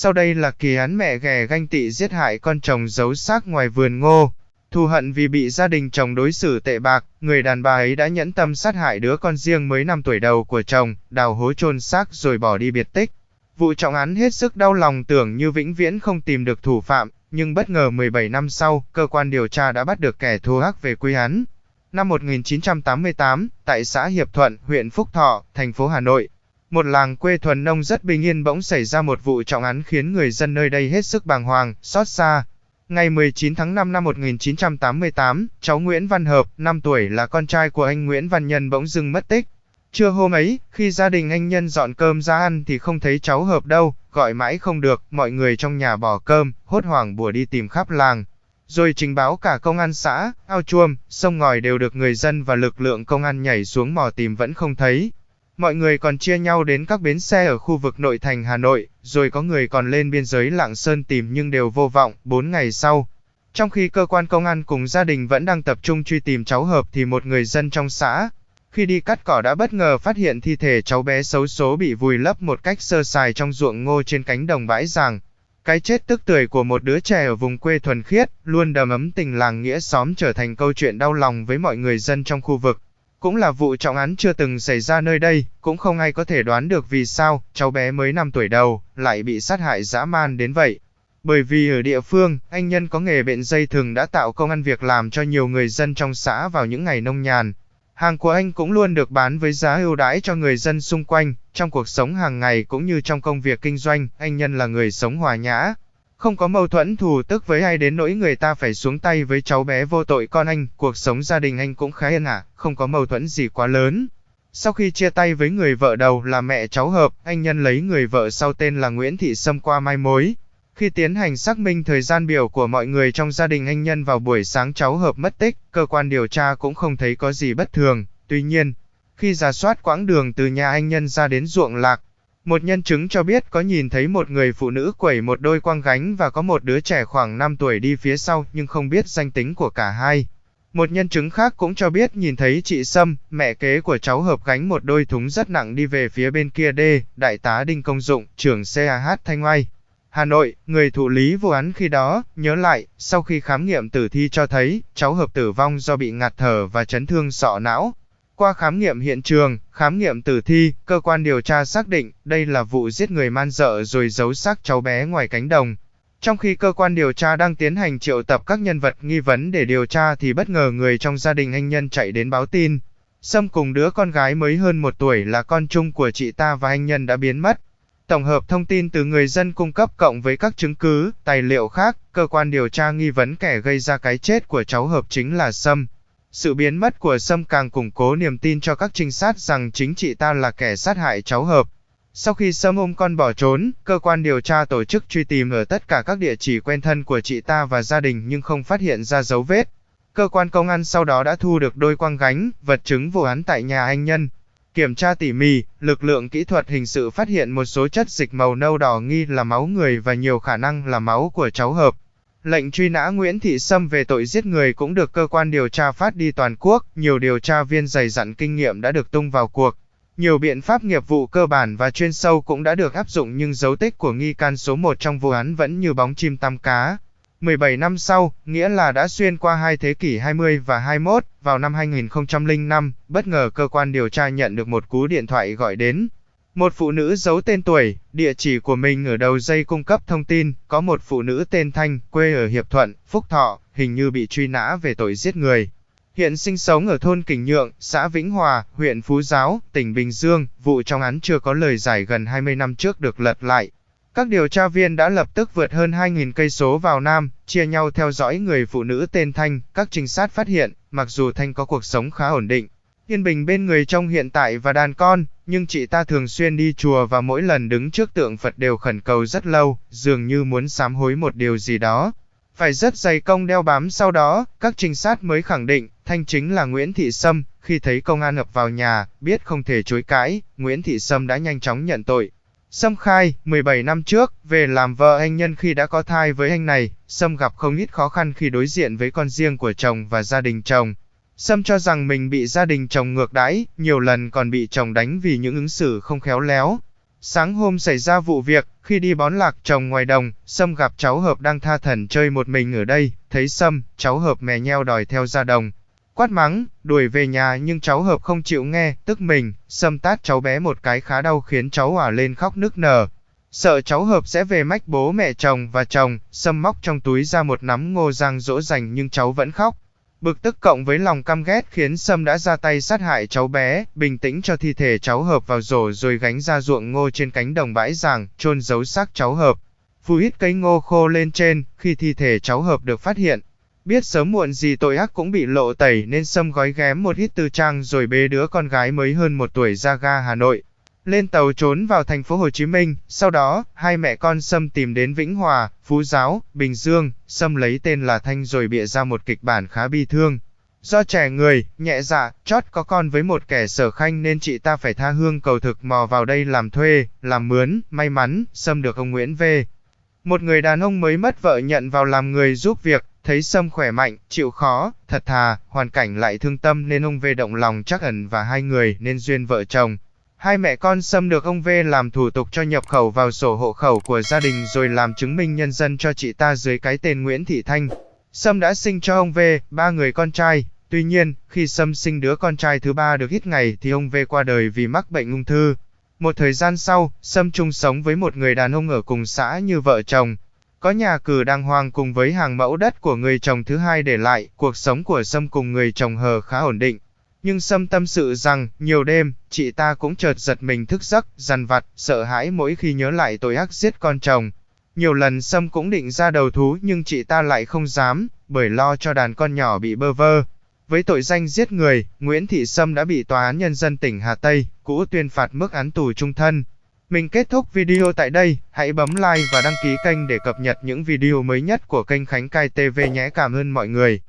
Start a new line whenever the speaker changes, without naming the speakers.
Sau đây là kỳ án mẹ ghẻ ganh tị giết hại con chồng giấu xác ngoài vườn ngô. Thù hận vì bị gia đình chồng đối xử tệ bạc, người đàn bà ấy đã nhẫn tâm sát hại đứa con riêng mới 5 tuổi đầu của chồng, đào hố chôn xác rồi bỏ đi biệt tích. Vụ trọng án hết sức đau lòng, tưởng như vĩnh viễn không tìm được thủ phạm, nhưng bất ngờ 17 năm sau, cơ quan điều tra đã bắt được kẻ thù ác về quy án. Năm 1988, tại xã Hiệp Thuận, huyện Phúc Thọ, thành phố Hà Nội, một làng quê thuần nông rất bình yên bỗng xảy ra một vụ trọng án khiến người dân nơi đây hết sức bàng hoàng, xót xa. Ngày 19 tháng 5 năm 1988, cháu Nguyễn Văn Hợp, 5 tuổi là con trai của anh Nguyễn Văn Nhân bỗng dưng mất tích. Trưa hôm ấy, khi gia đình anh Nhân dọn cơm ra ăn thì không thấy cháu Hợp đâu, gọi mãi không được, mọi người trong nhà bỏ cơm, hốt hoảng bủa đi tìm khắp làng. Rồi trình báo cả công an xã, ao chuông, sông ngòi đều được người dân và lực lượng công an nhảy xuống mò tìm vẫn không thấy. Mọi người còn chia nhau đến các bến xe ở khu vực nội thành Hà Nội, rồi có người còn lên biên giới Lạng Sơn tìm nhưng đều vô vọng. 4 ngày sau, trong khi cơ quan công an cùng gia đình vẫn đang tập trung truy tìm cháu Hợp thì một người dân trong xã, khi đi cắt cỏ đã bất ngờ phát hiện thi thể cháu bé xấu số bị vùi lấp một cách sơ sài trong ruộng ngô trên cánh đồng bãi ràng. Cái chết tức tưởi của một đứa trẻ ở vùng quê thuần khiết, luôn đầm ấm tình làng nghĩa xóm trở thành câu chuyện đau lòng với mọi người dân trong khu vực. Cũng là vụ trọng án chưa từng xảy ra nơi đây, cũng không ai có thể đoán được vì sao cháu bé mới 5 tuổi đầu lại bị sát hại dã man đến vậy. Bởi vì ở địa phương, anh Nhân có nghề bện dây thừng đã tạo công ăn việc làm cho nhiều người dân trong xã vào những ngày nông nhàn. Hàng của anh cũng luôn được bán với giá ưu đãi cho người dân xung quanh. Trong cuộc sống hàng ngày cũng như trong công việc kinh doanh, anh Nhân là người sống hòa nhã, không có mâu thuẫn thù tức với ai đến nỗi người ta phải xuống tay với cháu bé vô tội con anh. Cuộc sống gia đình anh cũng khá yên ả, không có mâu thuẫn gì quá lớn. Sau khi chia tay với người vợ đầu là mẹ cháu Hợp, anh Nhân lấy người vợ sau tên là Nguyễn Thị Sâm qua mai mối. Khi tiến hành xác minh thời gian biểu của mọi người trong gia đình anh Nhân vào buổi sáng cháu Hợp mất tích, cơ quan điều tra cũng không thấy có gì bất thường. Tuy nhiên, khi rà soát quãng đường từ nhà anh Nhân ra đến ruộng lạc, một nhân chứng cho biết có nhìn thấy một người phụ nữ quẩy một đôi quang gánh và có một đứa trẻ khoảng 5 tuổi đi phía sau nhưng không biết danh tính của cả hai. Một nhân chứng khác cũng cho biết nhìn thấy chị Sâm, mẹ kế của cháu Hợp gánh một đôi thúng rất nặng đi về phía bên kia đê. Đại tá Đinh Công Dụng, trưởng CAH Thanh Oai, Hà Nội, người thụ lý vụ án khi đó, nhớ lại, sau khi khám nghiệm tử thi cho thấy, cháu Hợp tử vong do bị ngạt thở và chấn thương sọ não. Qua khám nghiệm hiện trường, khám nghiệm tử thi, cơ quan điều tra xác định đây là vụ giết người man dợ rồi giấu xác cháu bé ngoài cánh đồng. Trong khi cơ quan điều tra đang tiến hành triệu tập các nhân vật nghi vấn để điều tra thì bất ngờ người trong gia đình anh Nhân chạy đến báo tin. Sâm cùng đứa con gái mới hơn 1 tuổi là con chung của chị ta và anh Nhân đã biến mất. Tổng hợp thông tin từ người dân cung cấp cộng với các chứng cứ, tài liệu khác, cơ quan điều tra nghi vấn kẻ gây ra cái chết của cháu Hợp chính là Sâm. Sự biến mất của Sâm càng củng cố niềm tin cho các trinh sát rằng chính chị ta là kẻ sát hại cháu Hợp. Sau khi Sâm ôm con bỏ trốn, cơ quan điều tra tổ chức truy tìm ở tất cả các địa chỉ quen thân của chị ta và gia đình nhưng không phát hiện ra dấu vết. Cơ quan công an sau đó đã thu được đôi quang gánh, vật chứng vụ án tại nhà anh Nhân. Kiểm tra tỉ mỉ, lực lượng kỹ thuật hình sự phát hiện một số chất dịch màu nâu đỏ nghi là máu người và nhiều khả năng là máu của cháu Hợp. Lệnh truy nã Nguyễn Thị Sâm về tội giết người cũng được cơ quan điều tra phát đi toàn quốc, nhiều điều tra viên dày dặn kinh nghiệm đã được tung vào cuộc. Nhiều biện pháp nghiệp vụ cơ bản và chuyên sâu cũng đã được áp dụng nhưng dấu tích của nghi can số 1 trong vụ án vẫn như bóng chim tăm cá. 17 năm sau, nghĩa là đã xuyên qua 2 thế kỷ 20 và 21, vào năm 2005, bất ngờ cơ quan điều tra nhận được một cú điện thoại gọi đến. Một phụ nữ giấu tên tuổi, địa chỉ của mình ở đầu dây cung cấp thông tin, có một phụ nữ tên Thanh, quê ở Hiệp Thuận, Phúc Thọ, hình như bị truy nã về tội giết người. Hiện sinh sống ở thôn Kình Nhượng, xã Vĩnh Hòa, huyện Phú Giáo, tỉnh Bình Dương, vụ trong án chưa có lời giải gần 20 năm trước được lật lại. Các điều tra viên đã lập tức vượt hơn 2.000 cây số vào Nam, chia nhau theo dõi người phụ nữ tên Thanh. Các trinh sát phát hiện, mặc dù Thanh có cuộc sống khá ổn định, yên bình bên người chồng hiện tại và đàn con, nhưng chị ta thường xuyên đi chùa và mỗi lần đứng trước tượng Phật đều khẩn cầu rất lâu, dường như muốn sám hối một điều gì đó. Phải rất dày công đeo bám sau đó, các trinh sát mới khẳng định, Thanh chính là Nguyễn Thị Sâm. Khi thấy công an ập vào nhà, biết không thể chối cãi, Nguyễn Thị Sâm đã nhanh chóng nhận tội. Sâm khai, 17 năm trước, về làm vợ anh Nhân khi đã có thai với anh này, Sâm gặp không ít khó khăn khi đối diện với con riêng của chồng và gia đình chồng. Sâm cho rằng mình bị gia đình chồng ngược đãi, nhiều lần còn bị chồng đánh vì những ứng xử không khéo léo. Sáng hôm xảy ra vụ việc, khi đi bón lạc trồng ngoài đồng, Sâm gặp cháu Hợp đang tha thẩn chơi một mình ở đây, thấy Sâm, cháu Hợp mè nheo đòi theo ra đồng. Quát mắng, đuổi về nhà nhưng cháu Hợp không chịu nghe, tức mình, Sâm tát cháu bé một cái khá đau khiến cháu òa lên khóc nức nở. Sợ cháu Hợp sẽ về mách bố mẹ chồng và chồng, Sâm móc trong túi ra một nắm ngô rang dỗ dành nhưng cháu vẫn khóc. Bực tức cộng với lòng căm ghét khiến Sâm đã ra tay sát hại cháu bé, bình tĩnh cho thi thể cháu Hợp vào rổ rồi gánh ra ruộng ngô trên cánh đồng bãi ràng, chôn giấu xác cháu Hợp. Phù hít cây ngô khô lên trên, khi thi thể cháu Hợp được phát hiện. Biết sớm muộn gì tội ác cũng bị lộ tẩy nên Sâm gói ghém một ít tư trang rồi bế đứa con gái mới hơn 1 tuổi ra ga Hà Nội. Lên tàu trốn vào thành phố Hồ Chí Minh, sau đó, hai mẹ con Sâm tìm đến Vĩnh Hòa, Phú Giáo, Bình Dương, Sâm lấy tên là Thanh rồi bịa ra một kịch bản khá bi thương. Do trẻ người, nhẹ dạ, chót có con với một kẻ sở khanh nên chị ta phải tha hương cầu thực mò vào đây làm thuê, làm mướn, may mắn, Sâm được ông Nguyễn V. Một người đàn ông mới mất vợ nhận vào làm người giúp việc, thấy Sâm khỏe mạnh, chịu khó, thật thà, hoàn cảnh lại thương tâm nên ông V động lòng trắc ẩn và hai người nên duyên vợ chồng. Hai mẹ con Sâm được ông V làm thủ tục cho nhập khẩu vào sổ hộ khẩu của gia đình rồi làm chứng minh nhân dân cho chị ta dưới cái tên Nguyễn Thị Thanh. Sâm đã sinh cho ông V 3 người con trai, tuy nhiên, khi Sâm sinh đứa con trai thứ 3 được ít ngày thì ông V qua đời vì mắc bệnh ung thư. Một thời gian sau, Sâm chung sống với một người đàn ông ở cùng xã như vợ chồng. Có nhà cửa đàng hoàng cùng với hàng mẫu đất của người chồng thứ hai để lại, cuộc sống của Sâm cùng người chồng hờ khá ổn định. Nhưng Sâm tâm sự rằng, nhiều đêm, chị ta cũng chợt giật mình thức giấc, dằn vặt, sợ hãi mỗi khi nhớ lại tội ác giết con chồng. Nhiều lần Sâm cũng định ra đầu thú nhưng chị ta lại không dám, bởi lo cho đàn con nhỏ bị bơ vơ. Với tội danh giết người, Nguyễn Thị Sâm đã bị Tòa án Nhân dân tỉnh Hà Tây, cũ tuyên phạt mức án tù chung thân. Mình kết thúc video tại đây, hãy bấm like và đăng ký kênh để cập nhật những video mới nhất của kênh Khánh Cai TV nhé. Cảm ơn mọi người.